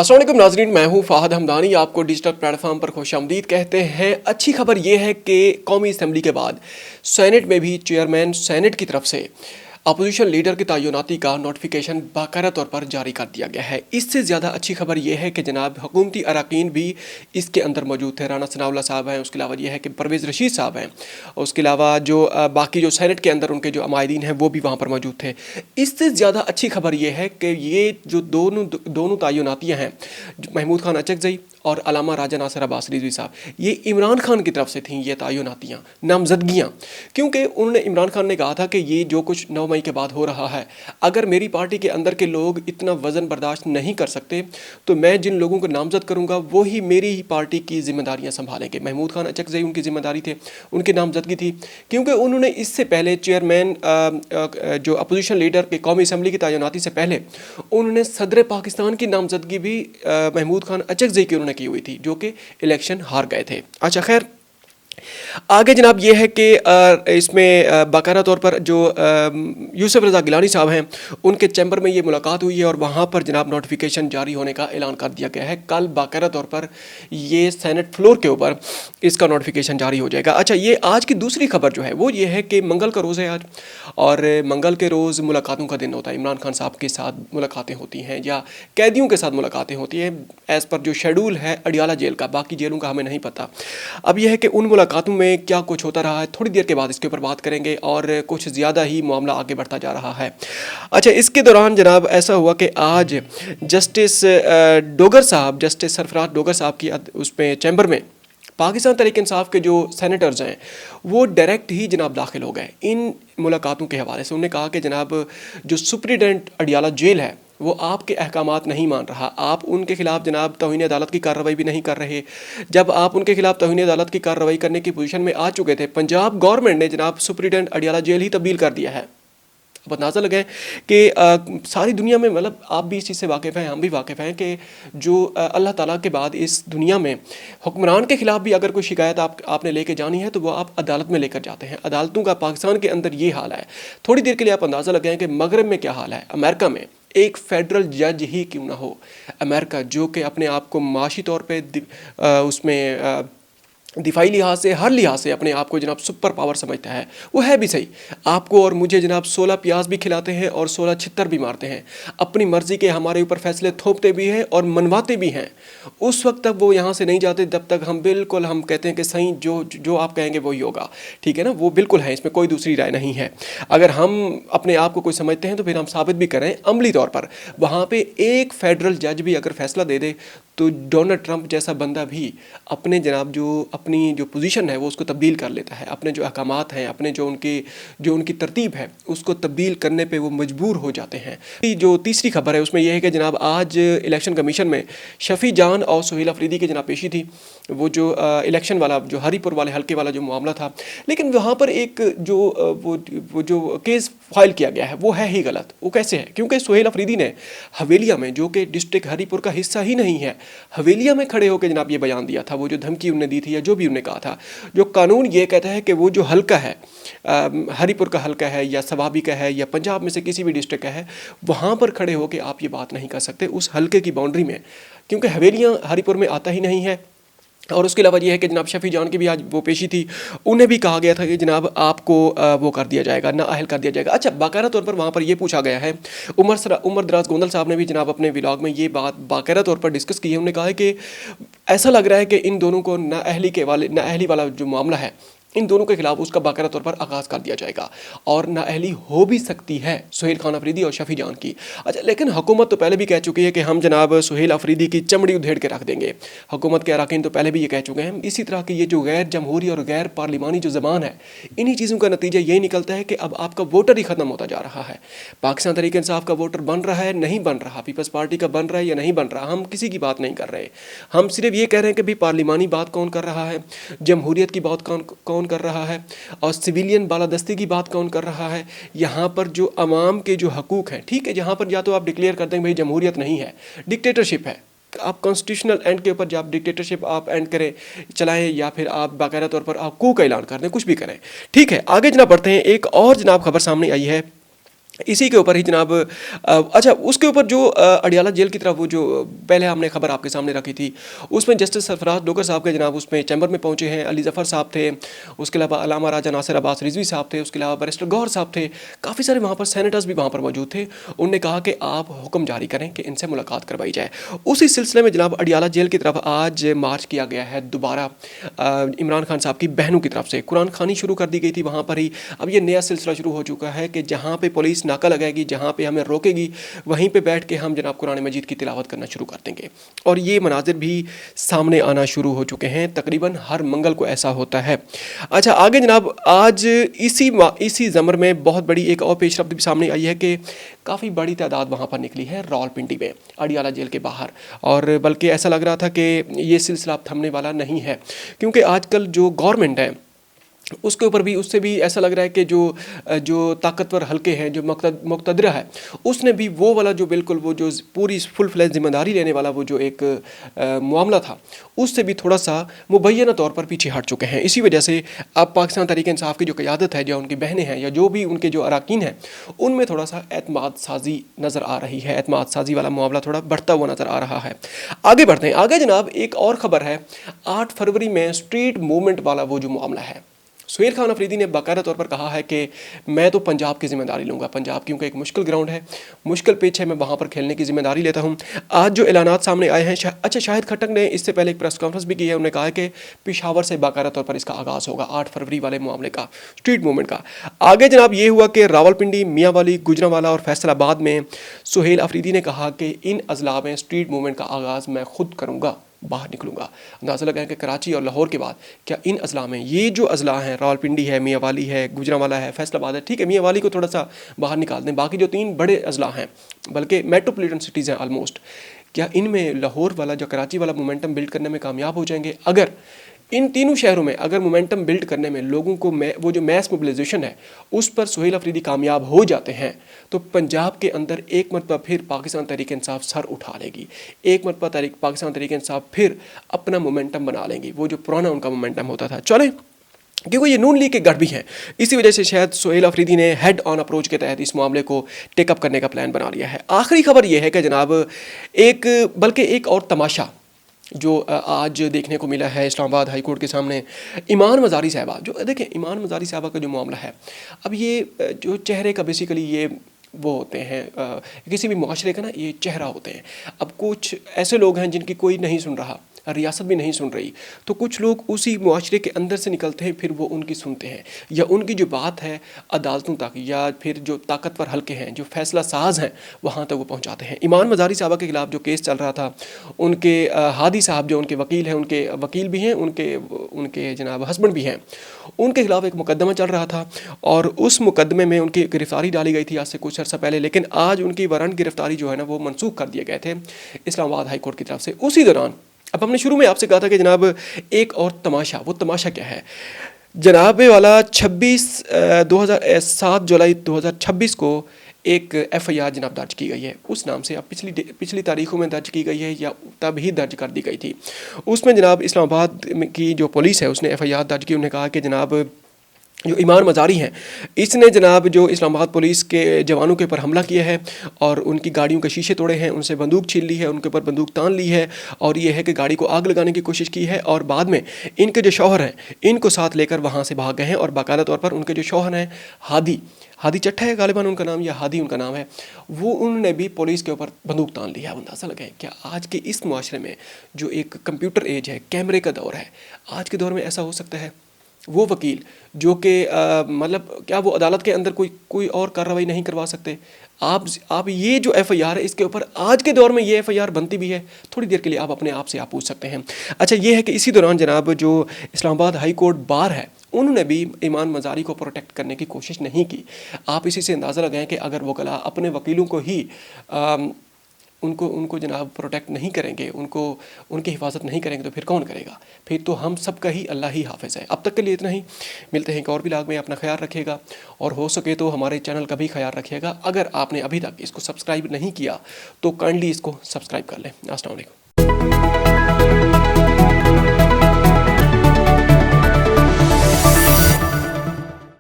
अस्सलाम वालेकुम नाज़रीन, मैं हूं फ़ाहद हमदानी। आपको डिजिटल प्लेटफॉर्म पर खुशामदीद कहते हैं। अच्छी खबर यह है कि कौमी असम्बली के बाद सेनेट में भी चेयरमैन सेनेट की तरफ से अपोजिशन लीडर की तैनाती का नोटिफिकेशन बाकायदा तौर पर जारी कर दिया गया है। इससे ज़्यादा अच्छी खबर यह है कि जनाब हुकूमती अरकान भी इसके अंदर मौजूद थे। राना सनाउल्लाह साहब हैं, उसके अलावा यह है कि परवेज़ रशीद साहब हैं, उसके अलावा जो बाकी जो सेनेट के अंदर उनके जो अमायदीन हैं वो भी वहाँ पर मौजूद थे। इससे ज़्यादा अच्छी खबर यह है कि ये जो दोनों तैनातियाँ हैं, महमूद खान अचकज़ई और अलामा राजा नासिर अब्बास रिजवी साहब, ये इमरान खान की तरफ से थीं ये तैनातियाँ, नामजदगियाँ। क्योंकि उन्होंने इमरान खान ने कहा था कि ये जो कुछ 9 मई के बाद हो रहा है, अगर मेरी पार्टी के अंदर के लोग इतना वज़न बर्दाश्त नहीं कर सकते तो मैं जिन लोगों को नामजद करूँगा वही मेरी ही पार्टी की जिम्मेदारियाँ संभालेंगे। महमूद खान अचकज़ई उनकी जिम्मेदारी थे, उनकी नामजदगी थी, क्योंकि उन्होंने इससे पहले चेयरमैन जो अपोजिशन लीडर के कौमी असम्बली की तैनाती से पहले उन्होंने सदर पाकिस्तान की नामजदगी भी महमूद खान अचकज़ई की उन्होंने की हुई थी, जो कि इलेक्शन हार गए थे। अच्छा खैर, आगे जनाब ये है कि इसमें बाकायदा तौर पर जो यूसुफ रज़ा गिलानी साहब हैं उनके चैम्बर में ये मुलाकात हुई है और वहाँ पर जनाब नोटिफिकेशन जारी होने का ऐलान कर दिया गया है। कल बाकायदा तौर पर ये सेनेट फ्लोर के ऊपर इसका नोटिफिकेशन जारी हो जाएगा। अच्छा, ये आज की दूसरी खबर जो है वो ये है कि मंगल का रोज़ है आज, और मंगल के रोज़ मुलाकातों का दिन होता है। इमरान खान साहब के साथ मुलाकातें होती हैं या कैदियों के साथ मुलाकातें होती हैं एज़ पर जो शेड्यूल है अडियाला जेल का, बाकी जेलों का हमें नहीं पता। अब यह है कि उन मुलाकातों में क्या कुछ होता रहा है, थोड़ी देर के बाद इसके ऊपर बात करेंगे और कुछ ज़्यादा ही मामला आगे बढ़ता जा रहा है। अच्छा, इसके दौरान जनाब ऐसा हुआ कि आज जस्टिस डोगर साहब, जस्टिस सरफराज डोगर साहब की उसमें चैम्बर में पाकिस्तान तहरीक इंसाफ के जो सेनेटर्स हैं वो डायरेक्ट ही जनाब दाखिल हो गए इन मुलाकातों के हवाले से। उन्होंने कहा कि जनाब जो सुप्रिटेंडेंट अडियाला जेल है वो आपके अहकामात नहीं मान रहा, आप उनके खिलाफ जनाब तौहीन अदालत की कार्रवाई भी नहीं कर रहे। जब आप उनके खिलाफ तौहीन अदालत की कार्रवाई करने की पोजीशन में आ चुके थे, पंजाब गवर्नमेंट ने जनाब सुप्रिटेंडेंट अडियाला जेल ही तब्दील कर दिया है। अब अंदाज़ा लगाएं कि सारी दुनिया में, मतलब आप भी इस चीज़ से वाकिफ़ हैं, हम भी वाकिफ़ हैं कि जो अल्लाह ताला के बाद इस दुनिया में हुक्मरान के ख़िलाफ़ भी अगर कोई शिकायत आपने लेके जानी है तो वो आप अदालत में लेकर जाते हैं। अदालतों का पाकिस्तान के अंदर ये हाल है। थोड़ी देर के लिए आप अंदाज़ा लगाएं कि मगरब में क्या हाल है। अमेरिका में एक फेडरल जज ही क्यों ना हो, अमेरिका जो कि अपने आप को माशी तौर पर उसमें दिफाई लिहाज से, हर लिहाज से अपने आप को जनाब सुपर पावर समझता है, वो है भी सही। आपको और मुझे जनाब 16 प्याज भी खिलाते हैं और 16 छितर भी मारते हैं, अपनी मर्ज़ी के हमारे ऊपर फैसले थोपते भी हैं और मनवाते भी हैं। उस वक्त तक वो यहाँ से नहीं जाते जब तक हम कहते हैं कि सही जो आप कहेंगे वही होगा, ठीक है ना। वो बिल्कुल है, इसमें कोई दूसरी राय नहीं है। अगर हम अपने आप को कोई समझते हैं तो फिर हम साबित भी करें अमली तौर पर। वहाँ पर एक फेडरल जज भी अगर फैसला दे दे तो डोनाल्ड ट्रंप जैसा बंदा भी अपने जनाब अपनी जो पोजीशन है वो उसको तब्दील कर लेता है, अपने जो अहकामात हैं, अपने जो उनकी तरतीब है उसको तब्दील करने पे वो मजबूर हो जाते हैं। जो तीसरी खबर है उसमें यह है कि जनाब आज इलेक्शन कमीशन में शफी जान और सुहेल अफरीदी की जनाब पेशी थी। वो जो इलेक्शन वाला, जो हरीपुर वाले हल्के वाला जो मामला था, लेकिन वहाँ पर एक वो जो केस फाइल किया गया है वो है ही गलत। वो कैसे है? क्योंकि सुहेल अफरीदी ने हवेलिया में, जो कि डिस्ट्रिक्ट हरीपुर का हिस्सा ही नहीं है, हवेलिया में खड़े होकर जनाब ये बयान दिया था। वो जो धमकी उन्होंने दी थी या जो भी उन्होंने कहा था, जो कानून ये कहता है कि वो जो हल्का है, हरीपुर का हल्का है या सवाबी का है या पंजाब में से किसी भी डिस्ट्रिक्ट का है, वहाँ पर खड़े होकर आप ये बात नहीं कर सकते उस हल्के की बाउंड्री में, क्योंकि हवेलियाँ हरीपुर में आता ही नहीं है। और उसके अलावा ये है कि जनाब शफी जान की भी आज वो पेशी थी, उन्हें भी कहा गया था कि जनाब आपको वो कर दिया जाएगा, नाअहल कर दिया जाएगा। अच्छा, बाकायदा तौर पर वहाँ पर ये पूछा गया है, उमर दराज गोंदल साहब ने भी जनाब अपने व्लॉग में ये बात बाकायदा तौर पर डिस्कस की है। उन्होंने कहा है कि ऐसा लग रहा है कि इन दोनों को नाअहली वाला जो मामला है, इन दोनों के खिलाफ उसका बाकायदा तौर पर आगाज़ कर दिया जाएगा और नाअहली हो भी सकती है सुहेल खान अफरीदी और शफी जान की। अच्छा, लेकिन हुकूमत तो पहले भी कह चुकी है कि हम जनाब सुहेल अफरीदी की चमड़ी उधेड़ के रख देंगे। हुकूमत के अरकान तो पहले भी ये कह चुके हैं। इसी तरह की ये जो गैर जमहूरी और गैर पार्लिमानी जो ज़बान है, इन्हीं चीज़ों का नतीजा यही निकलता है कि अब आपका वोटर ही ख़त्म होता जा रहा है। पाकिस्तान तहरीक इंसाफ का वोटर बन रहा है, नहीं बन रहा, पीपल्स पार्टी का बन रहा है या नहीं बन रहा, हम किसी की बात नहीं कर रहे। हम सिर्फ ये कह रहे हैं कि भाई पार्लिमानी बात कौन कर रहा है, जमहूरियत की बात कौन कर रहा है और सिविलियन बालादस्ती की बात कौन कर रहा है। यहाँ पर जो अवाम के जो हकूक़ हैं, ठीक है, जहाँ पर या तो आप डिक्लेयर कर दें भाई जमहूरियत नहीं है, डिक्टेटरशिप है, आप कॉन्स्टिट्यूशनल एंड के ऊपर जब डिक्टेटरशिप आप एंड करें चलाएं, या फिर आप बाकायदा तौर पर आप coup का ऐलान कर दें, कुछ भी करें, ठीक है। आगे जनाब बढ़ते हैं। एक और जनाब खबर सामने आई है इसी के ऊपर ही जनाब अच्छा उसके ऊपर जो अडियाला जेल की तरफ वो जो पहले हमने खबर आपके सामने रखी थी, उसमें जस्टिस सरफराज डोगर साहब के जनाब उसमें चैम्बर में पहुंचे हैं। अली ज़फ़र साहब थे, उसके अलावा अलामा राजा नासिर अब्बास रिजवी साहब थे, उसके अलावा बैरिस्टर गौहर साहब थे, काफ़ी सारे वहाँ पर सेनेटर्स भी वहाँ पर मौजूद थे। उनने कहा कि आप हुक्म जारी करें कि इनसे मुलाकात करवाई जाए। उसी सिलसिले में जनाब अडियाला जेल की तरफ आज मार्च किया गया है दोबारा इमरान खान साहब की बहनों की तरफ से। कुरान खानी शुरू कर दी गई थी वहाँ पर ही। अब ये नया सिलसिला शुरू हो चुका है कि जहाँ पे पुलिस नाका लगाएगी, जहाँ पे हमें रोकेगी, वहीं पे बैठ के हम जनाब कुरान मजीद की तिलावत करना शुरू कर देंगे। और ये मनाजिर भी सामने आना शुरू हो चुके हैं, तकरीबन हर मंगल को ऐसा होता है। अच्छा आगे जनाब आज इसी ज़मर में बहुत बड़ी एक और पेशरफ्त भी सामने आई है कि काफ़ी बड़ी तादाद वहाँ पर निकली है रावलपिंडी में अडियाला जेल के बाहर। और बल्कि ऐसा लग रहा था कि ये सिलसिला अब थमने वाला नहीं है, क्योंकि आजकल जो गवर्नमेंट है उसके ऊपर भी उससे भी ऐसा लग रहा है कि जो ताकतवर हल्के हैं, जो मुक़तदरा है, उसने भी वो वाला जो बिल्कुल वो जो पूरी फुल फ्लैज ज़िम्मेदारी लेने वाला वो जो एक मामला था, उससे भी थोड़ा सा मुबैना तौर पर पीछे हट चुके हैं। इसी वजह से अब पाकिस्तान तहरीक इंसाफ की जो क़यादत है, जो उनकी बहनें हैं या जो भी उनके जो अरकान हैं, उनमें थोड़ा सा एतमाद साजी नज़र आ रही है। एतमाद साजी वाला मामला थोड़ा बढ़ता हुआ नज़र आ रहा है। आगे बढ़ते हैं। आगे जनाब एक और ख़बर है, 8 फरवरी में स्ट्रीट मूवमेंट वाला वो जो मामला है, सुहेल खान अफरीदी ने बाकायदा तौर पर कहा है कि मैं तो पंजाब की ज़िम्मेदारी लूँगा। पंजाब क्योंकि एक मुश्किल ग्राउंड है, मुश्किल पिच है, मैं वहाँ पर खेलने की ज़िम्मेदारी लेता हूँ। आज जो ऐलानात सामने आए हैं, अच्छा शाहिद खट्टक ने इससे पहले एक प्रेस कॉन्फ्रेंस भी की है। उन्होंने कहा है कि पेशावर से बाकायदा तौर पर इसका आगाज़ होगा 8 फरवरी वाले मामले का, स्ट्रीट मूवमेंट का। आगे जनाब ये हुआ कि रावलपिंडी, मियांवाली, गुजरांवाला और फैसलाबाद में सुहेल अफरीदी ने कहा कि इन अजला में स्ट्रीट मूवमेंट का आगाज़ मैं खुद करूँगा, बाहर निकलूँगा। अंदाज़ा लगाएं कि कराची और लाहौर के बाद क्या इन अजला में, ये जो अजला हैं, रावलपिंडी है, मियांवाली है, गुजरांवाला है, फैसलाबाद है, ठीक है मियांवाली को थोड़ा सा बाहर निकाल दें, बाकी जो 3 बड़े अजला हैं, बल्कि मेट्रोपोलिटन सिटीज़ हैं ऑलमोस्ट, क्या इनमें लाहौर वाला जो कराची वाला मोमेंटम बिल्ड करने में कामयाब हो जाएंगे? अगर इन तीनों शहरों में अगर मोमेंटम बिल्ड करने में लोगों को वो जो मैस मोबिलाइजेशन है उस पर सुहेल अफरीदी कामयाब हो जाते हैं, तो पंजाब के अंदर एक मरतबा फिर पाकिस्तान तहरीक इंसाफ सर उठा लेगी। एक मरतबा पाकिस्तान तहरीक इंसाफ फिर अपना मोमेंटम बना लेंगी, वो जो पुराना उनका मोमेंटम होता था। चले, क्योंकि ये नून लीग के गढ़ भी हैं, इसी वजह से शायद सुहेल अफरीदी ने हेड ऑन अप्रोच के तहत इस मामले को टेकअप करने का प्लान बना लिया है। आखिरी खबर ये है कि जनाब एक और तमाशा जो आज देखने को मिला है इस्लामाबाद हाई कोर्ट के सामने, ईमान मज़ारी साहबा, जो देखें ईमान मज़ारी साहबा का जो मामला है, अब ये जो चेहरे का बेसिकली ये वो होते हैं किसी भी मुआशरे का ना, ये चेहरा होते हैं। अब कुछ ऐसे लोग हैं जिनकी कोई नहीं सुन रहा, रियासत भी नहीं सुन रही, तो कुछ लोग उसी मुआशरे के अंदर से निकलते हैं, फिर वो उनकी सुनते हैं, या उनकी जो बात है अदालतों तक, या फिर जो ताकतवर हल्के हैं, जो फैसला साज हैं, वहाँ तक वो पहुँचाते हैं। ईमान मज़ारी साहबा के खिलाफ जो केस चल रहा था, उनके हादी साहब जो उनके वकील हैं, उनके वकील भी हैं, उनके जनाब हस्बैंड भी हैं, उनके खिलाफ एक मुकदमा चल रहा था, और उस मुकदमे में उनकी गिरफ्तारी डाली गई थी आज से कुछ अर्सा पहले, लेकिन आज उनकी वारंट गिरफ्तारी जो है ना, वो मनसूख कर दिए गए थे इस्लामाबाद हाई कोर्ट की तरफ से। उसी दौरान अब हमने शुरू में आपसे कहा था कि जनाब एक और तमाशा, वो तमाशा क्या है जनाब वाला 7 जुलाई 2026 को एक FIR जनाब दर्ज की गई है, उस नाम से अब पिछली तारीखों में दर्ज की गई है या तब ही दर्ज कर दी गई थी। उसमें जनाब इस्लामाबाद की जो पुलिस है उसने FIR दर्ज की। उन्होंने कहा कि जनाब जो ईमान मज़ारी हैं, इसने जनाब जो इस्लामाबाद पुलिस के जवानों के ऊपर हमला किया है और उनकी गाड़ियों के शीशे तोड़े हैं, उनसे बंदूक छीन ली है, उनके ऊपर बंदूक तान ली है, और ये है कि गाड़ी को आग लगाने की कोशिश की है, और बाद में इनके जो शौहर हैं इनको साथ लेकर वहाँ से भाग गए हैं। और बाकायदा तौर पर उनके जो शौहर हैं हादी चट्टा है गालिबान उनका नाम, या हादी उनका नाम है, वो उन्होंने भी पुलिस के ऊपर बंदूक तान लिया है। अंदाज़ा लगाएं क्या आज के इस मुआशरे में जो एक कंप्यूटर एज है, कैमरे का दौर है, आज के दौर में ऐसा हो सकता है? वो वकील जो कि मतलब क्या वो अदालत के अंदर कोई और कार्रवाई नहीं करवा सकते? आप ये जो FIR है इसके ऊपर आज के दौर में ये FIR बनती भी है? थोड़ी देर के लिए आप अपने आप से आप पूछ सकते हैं। अच्छा ये है कि इसी दौरान जनाब जो इस्लामाबाद हाई कोर्ट बार है, उन्होंने भी ईमान मज़ारी को प्रोटेक्ट करने की कोशिश नहीं की। आप इसी से अंदाज़ा लगाएं कि अगर वकला अपने वकीलों को ही उनको जनाब प्रोटेक्ट नहीं करेंगे, उनकी हिफाजत नहीं करेंगे, तो फिर कौन करेगा? फिर तो हम सब का ही अल्लाह ही हाफिज़ है। अब तक के लिए इतना ही, मिलते हैं एक और व्लॉग में। अपना ख्याल रखिएगा और हो सके तो हमारे चैनल का भी ख्याल रखिएगा। अगर आपने अभी तक इसको सब्सक्राइब नहीं किया तो काइंडली इसको सब्सक्राइब कर लें। अस्सलाम वालेकुम।